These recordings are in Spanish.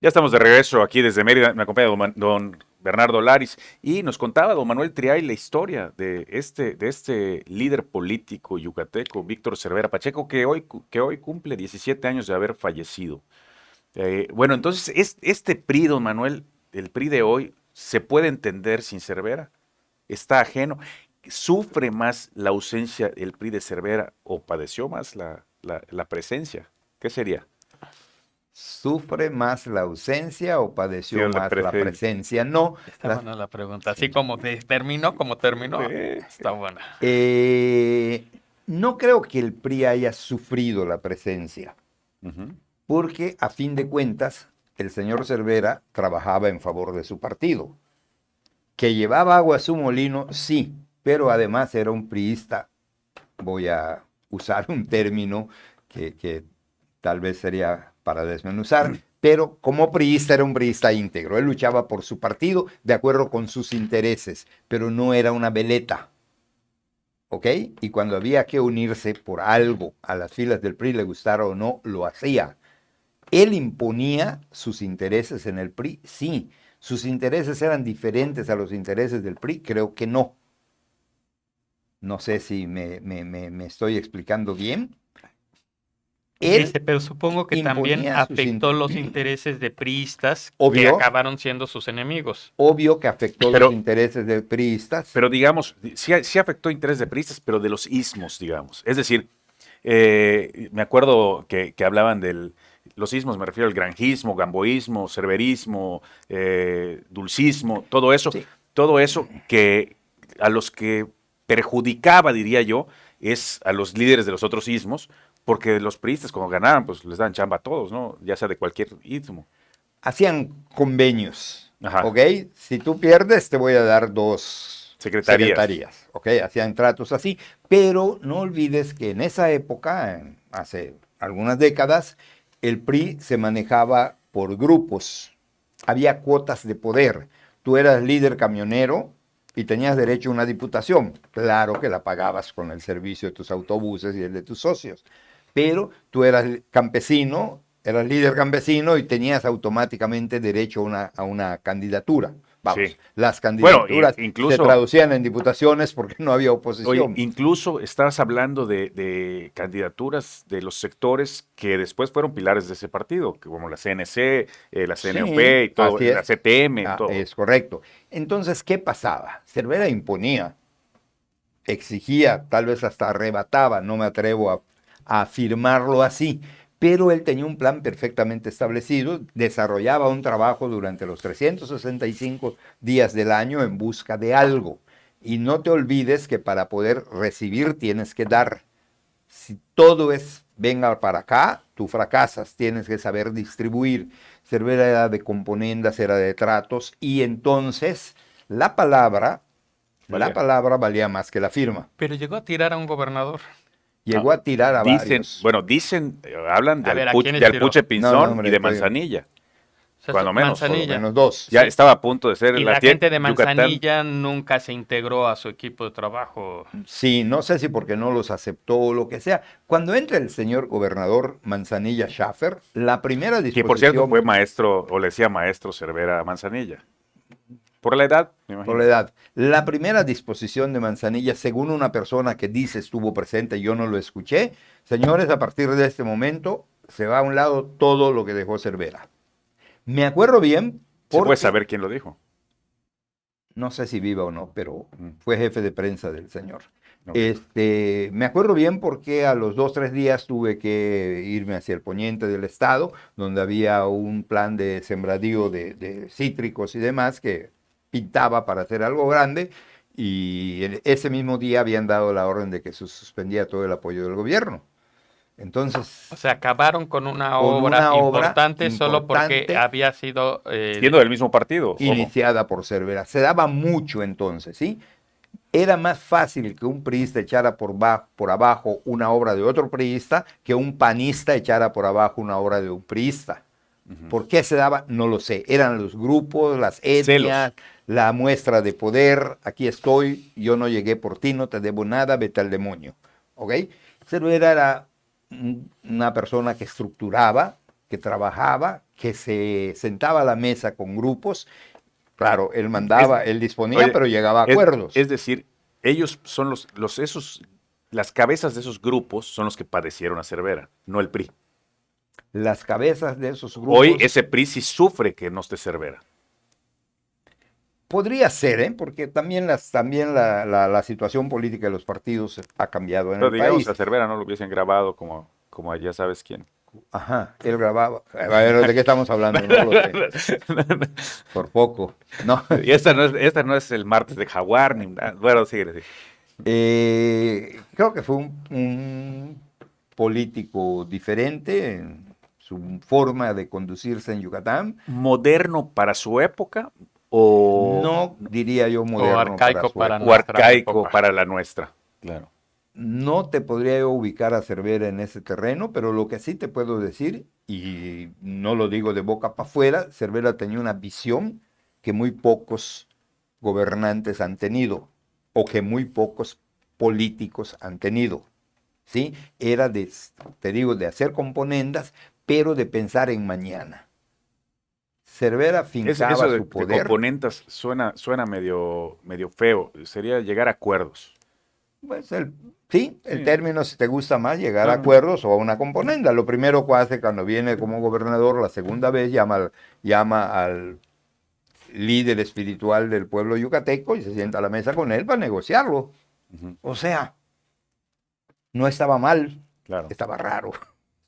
Ya estamos de regreso aquí desde Mérida. Me acompaña don Bernardo Laris y nos contaba don Manuel Triay la historia de este líder político yucateco, Víctor Cervera Pacheco, que hoy cumple 17 años de haber fallecido. Bueno, entonces, este PRI, don Manuel, el PRI de hoy, ¿se puede entender sin Cervera? ¿Está ajeno? ¿Sufre más la ausencia del PRI de Cervera o padeció más la presencia? ¿Qué sería? ¿Sufre más la ausencia o Sí, padeció la más la presencia. presencia? No, Está buena la pregunta. Así como terminó, Sí. está buena. eh, no creo que el PRI haya sufrido la presencia, Ujú. porque a fin de cuentas el señor Cervera trabajaba en favor de su partido. Que llevaba agua a su molino, sí, pero además era un priista. Voy a usar un término que tal vez sería para desmenuzar, pero como priista era un priista íntegro. Él luchaba por su partido de acuerdo con sus intereses, pero no era una veleta, ¿ok? Y cuando había que unirse por algo a las filas del PRI, le gustara o no, lo hacía. Él imponía sus intereses en el PRI, sí. ¿Sus intereses eran diferentes a los intereses del PRI? Creo que no. No sé si me estoy explicando bien. Él Dice, pero supongo que también imponía sus afectó los intereses. intereses de priistas que Obvio, acabaron siendo sus enemigos. obvio que afectó los Pero, intereses de priistas. pero digamos, sí afectó interés de priistas, pero de los ismos, digamos. Es decir, me acuerdo que hablaban los ismos, me refiero al granjismo, gamboísmo, cerverismo, dulcismo, Sí, todo eso que a los que perjudicaba, diría yo, es a los líderes de los otros ismos, porque los priistas cuando ganaban, pues les dan chamba a todos, ¿no? Ya sea de cualquier ismo. hacían convenios, Ajá. ¿ok? Si tú pierdes, te voy a dar dos Secretarías. secretarías, ¿ok? Hacían tratos así, pero no olvides que en esa época, hace algunas décadas, el PRI se manejaba por grupos, había cuotas de poder. Tú eras líder camionero y tenías derecho a una diputación. Claro que la pagabas con el servicio de tus autobuses y el de tus socios, pero tú eras campesino, eras líder campesino y tenías automáticamente derecho a una candidatura. Sí. Vamos, las Bueno, candidaturas se incluso, traducían en diputaciones porque no había oye, oposición. incluso estabas hablando de candidaturas de los sectores que después fueron pilares de ese partido, que como la CNC, la Sí, CNOP y todo, así la es. CTM, Ah, todo. es correcto. Entonces, ¿qué pasaba? Cervera imponía, exigía, tal vez hasta arrebataba, no me atrevo a afirmarlo así, pero él tenía un plan perfectamente establecido, desarrollaba un trabajo durante los 365 días del año en busca de algo. Y no te olvides que para poder recibir tienes que dar. Si todo es venga para acá, tú fracasas, tienes que saber distribuir. Cervera era de componendas, era de tratos, y entonces la palabra la Valía. palabra valía más que la firma. Pero llegó a tirar a un gobernador. Ah, Llegó a tirar a dicen, varios. bueno, dicen, hablan A ver, ¿a De quiénes tiró? Alpuche No, no, Pinzón y hombre, de estoy Manzanilla, O sea, cuando menos. por lo Manzanilla. menos dos, Ya ¿sí? estaba a punto de ser Y la la gente de Yucatán. Manzanilla nunca se integró a su equipo de trabajo. Sí, no sé si porque no los aceptó o lo que sea. Cuando entra el señor gobernador Manzanilla Schaffer, la primera Que por cierto disposición fue maestro, o le decía maestro Cervera Manzanilla. Por la edad, me por la imagino. edad, la primera disposición de Manzanilla, según una persona que dice estuvo presente, yo no lo escuché, señores, a partir de este momento se va a un lado todo lo que dejó Cervera. Me acuerdo bien Se puede porque saber quién lo dijo. no sé si viva o no, pero Mm, fue jefe de prensa del señor. ok. Me acuerdo bien porque a los 2, 3 días tuve que irme hacia el poniente del estado, donde había un plan de sembradío de cítricos y demás que pintaba para hacer algo grande, y ese mismo día habían dado la orden de que se suspendía todo el apoyo del gobierno. O Entonces, sea, acabaron con una con obra una obra importante solo porque importante había sido Siendo del mismo partido, ojo. iniciada por Cervera. Se daba mucho entonces, ¿sí? Era más fácil que un priista echara por abajo una obra de otro priista que un panista echara por abajo una obra de un priista. Ujú. ¿Por qué se daba? No lo sé. Eran los grupos, las Celos. etnias, la muestra de poder. Aquí estoy, yo no llegué por ti, no te debo nada, vete al demonio. ¿Ok? Cervera era una persona que estructuraba, que trabajaba, que se sentaba a la mesa con grupos. Claro, él mandaba, él disponía, Oye, pero llegaba a acuerdos. Es decir, ellos son las cabezas de esos grupos son los que padecieron a Cervera, no el PRI. Las cabezas de esos Hoy grupos, ese PRI sí sufre que no esté Cervera. podría ser, ¿eh? Porque también, la situación política de los partidos ha cambiado en Pero el digamos, país. a Cervera no lo hubiesen grabado como ya sabes quién. Ajá, él grababa. A ver, ¿de qué estamos hablando? No lo sé. Por poco. No. Y esta no es el martes de Jaguar, ni nada. Bueno, sigue. Creo que fue un político diferente en su forma de conducirse en Yucatán. ¿Moderno para su época o, No diría yo O moderno para arcaico su para época. o arcaico época. para la nuestra? Claro. No te podría yo ubicar a Cervera en ese terreno, pero lo que sí te puedo decir, y no lo digo de boca para afuera, Cervera tenía una visión que muy pocos gobernantes han tenido, o que muy pocos políticos han tenido, ¿sí? Era de, te digo, de hacer componendas, pero de pensar en mañana. Cervera fincaba Eso su de poder. componentas suena medio feo. Sería llegar a acuerdos. Pues sí, el Sí. término, si te gusta más, llegar a No, acuerdos o a una componenda. Lo primero que hace cuando viene como gobernador, la segunda vez llama al líder espiritual del pueblo yucateco y se sienta a la mesa con él para negociarlo. ujú, O sea, no estaba mal, claro. estaba raro.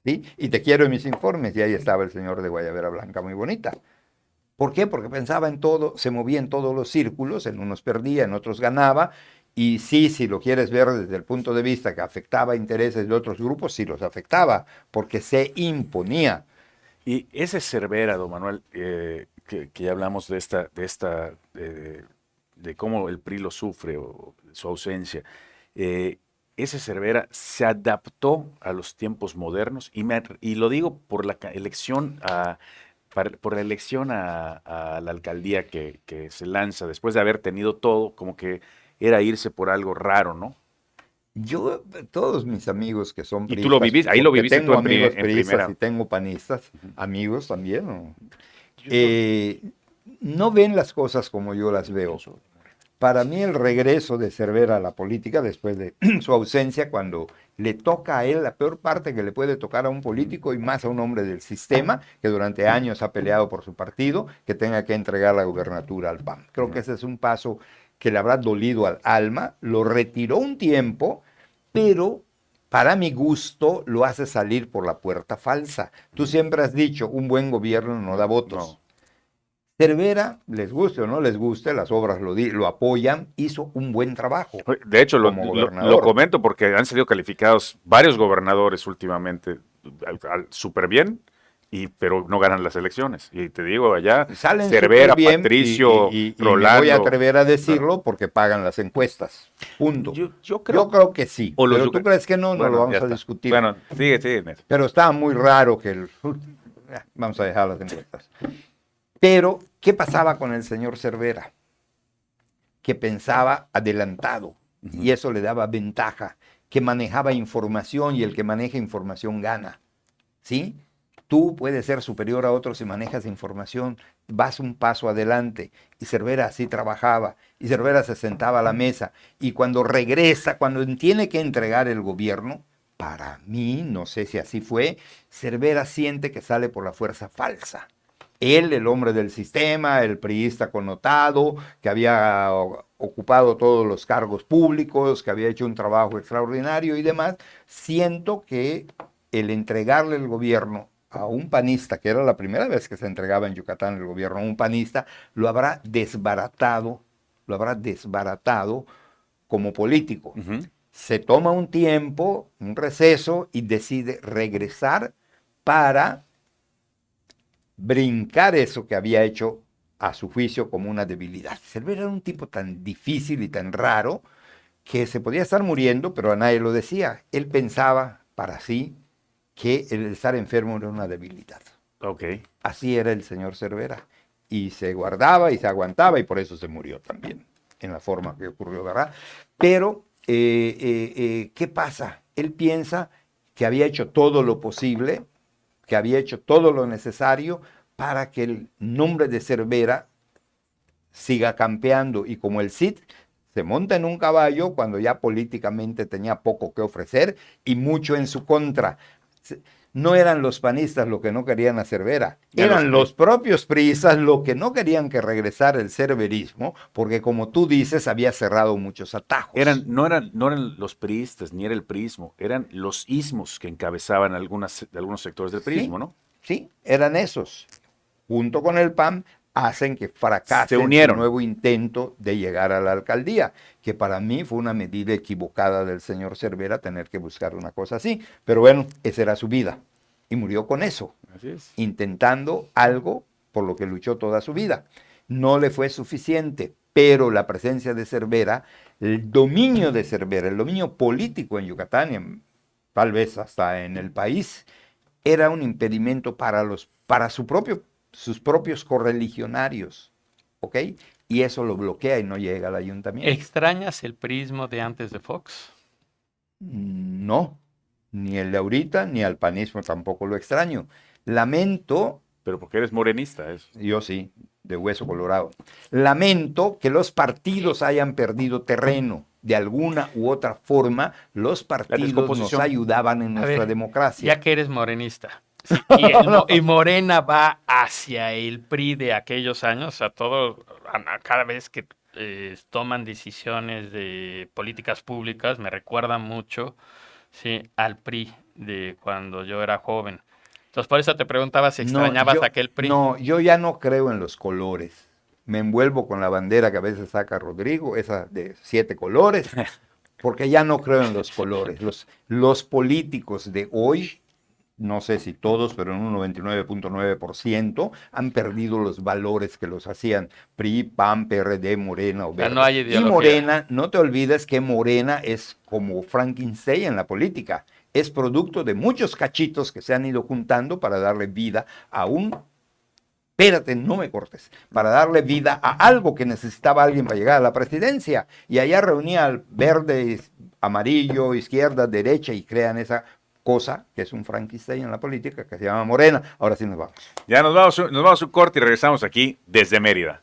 ¿Sí? Y te quiero en mis informes, y ahí estaba el señor de Guayabera Blanca, muy bonita. ¿Por qué? Porque pensaba en todo, se movía en todos los círculos, en unos perdía, en otros ganaba, y sí, si lo quieres ver desde el punto de vista que afectaba intereses de otros grupos, sí los afectaba, porque se imponía. Y ese Cervera, don Manuel, que ya hablamos de cómo el PRI lo sufre o su ausencia, ese Cervera se adaptó a los tiempos modernos y lo digo por la elección por la elección a la alcaldía que se lanza después de haber tenido todo, como que era irse por algo raro, ¿no? Yo, todos mis amigos que son Y tú lo priistas, viviste, ahí lo porque viviste tú tengo amigos en priistas primera. y tengo panistas, Ujú. amigos también, ¿no? Yo soy- Eh, no ven las cosas como yo las yo veo. soy- Para mí el regreso de Cervera a la política después de su ausencia, cuando le toca a él la peor parte que le puede tocar a un político y más a un hombre del sistema que durante años ha peleado por su partido, que tenga que entregar la gubernatura al PAN. Creo que ese es un paso que le habrá dolido al alma, lo retiró un tiempo, pero para mi gusto lo hace salir por la puerta falsa. Tú siempre has dicho, un buen gobierno no da votos. No. Cervera, les guste o no les guste, las obras lo apoyan, hizo un buen trabajo De hecho, como lo gobernador. comento porque han sido calificados varios gobernadores últimamente súper bien, pero no ganan las elecciones. Y te digo, allá, Salen Cervera, súper bien Patricio, y me voy a Rolando. atrever a decirlo porque pagan las encuestas. Punto. Yo Yo creo, creo que sí, o los pero tú crees que no, no lo bueno, ya vamos a está. discutir. Bueno, sigue, Neto. Pero estaba muy raro que vamos a dejar las encuestas. Pero, ¿qué pasaba con el señor Cervera? Que pensaba adelantado y eso le daba ventaja, que manejaba información y el que maneja información gana, ¿sí? Tú puedes ser superior a otros si manejas información, vas un paso adelante. Y Cervera así trabajaba, y Cervera se sentaba a la mesa, y cuando regresa, cuando tiene que entregar el gobierno, para mí, no sé si así fue, Cervera siente que sale por la fuerza falsa. Él, el hombre del sistema, el priista connotado, que había ocupado todos los cargos públicos, que había hecho un trabajo extraordinario y demás, siento que el entregarle el gobierno a un panista, que era la primera vez que se entregaba en Yucatán el gobierno a un panista, lo habrá desbaratado como político. Ujú. Se toma un tiempo, un receso y decide regresar para brincar eso que había hecho a su juicio como una debilidad. Cervera era un tipo tan difícil y tan raro que se podía estar muriendo, pero a nadie lo decía. Él pensaba para sí que el estar enfermo era una debilidad. Ok. Así era el señor Cervera. Y se guardaba y se aguantaba y por eso se murió también, en la forma que ocurrió, ¿verdad? Pero, ¿qué pasa? Él piensa que había hecho todo lo posible, que había hecho todo lo necesario para que el nombre de Cervera siga campeando. Y como el Cid se monta en un caballo cuando ya políticamente tenía poco que ofrecer y mucho en su contra. No eran los panistas los que no querían a Cervera, eran los propios priistas los que no querían que regresara el cerverismo, porque como tú dices, había cerrado muchos atajos. No eran los priistas, ni era el priismo, eran los ismos que encabezaban algunos sectores del priismo, ¿no? Sí, eran esos. Junto con el PAN, hacen que fracase su nuevo intento de llegar a la alcaldía, que para mí fue una medida equivocada del señor Cervera tener que buscar una cosa así. Pero bueno, esa era su vida. Y murió con eso, intentando algo por lo que luchó toda su vida. No le fue suficiente, pero la presencia de Cervera, el dominio de Cervera, el dominio político en Yucatán, tal vez hasta en el país, era un impedimento para sus propios correligionarios, ¿ok? Y eso lo bloquea y no llega al ayuntamiento. ¿Extrañas el prismo de antes de Fox? No, ni el de ahorita, ni al panismo tampoco lo extraño. Lamento... Pero porque eres morenista, eso. Yo sí, de hueso colorado. Lamento que los partidos hayan perdido terreno. De alguna u otra forma, los partidos nos ayudaban en nuestra democracia. Ya que eres morenista, sí, y Morena va hacia el PRI de aquellos años, cada vez que toman decisiones de políticas públicas, me recuerda mucho, sí, al PRI de cuando yo era joven. Entonces, por eso te preguntaba si extrañabas aquel PRI. No, yo ya no creo en los colores. Me envuelvo con la bandera que a veces saca Rodrigo, esa de 7 colores, porque ya no creo en los colores. Los políticos de hoy, no sé si todos, pero en un 99.9%, han perdido los valores que los hacían PRI, PAN, PRD, Morena o Verde. No hay ideología. Y Morena, no te olvides que Morena es como Frankenstein en la política. Es producto de muchos cachitos que se han ido juntando para darle vida a espérate, no me cortes, para darle vida a algo que necesitaba alguien para llegar a la presidencia. Y allá reunía al verde, amarillo, izquierda, derecha y crean esa cosa que es un Frankenstein en la política que se llama Morena. Ahora sí nos vamos. Ya nos vamos a un corte y regresamos aquí desde Mérida.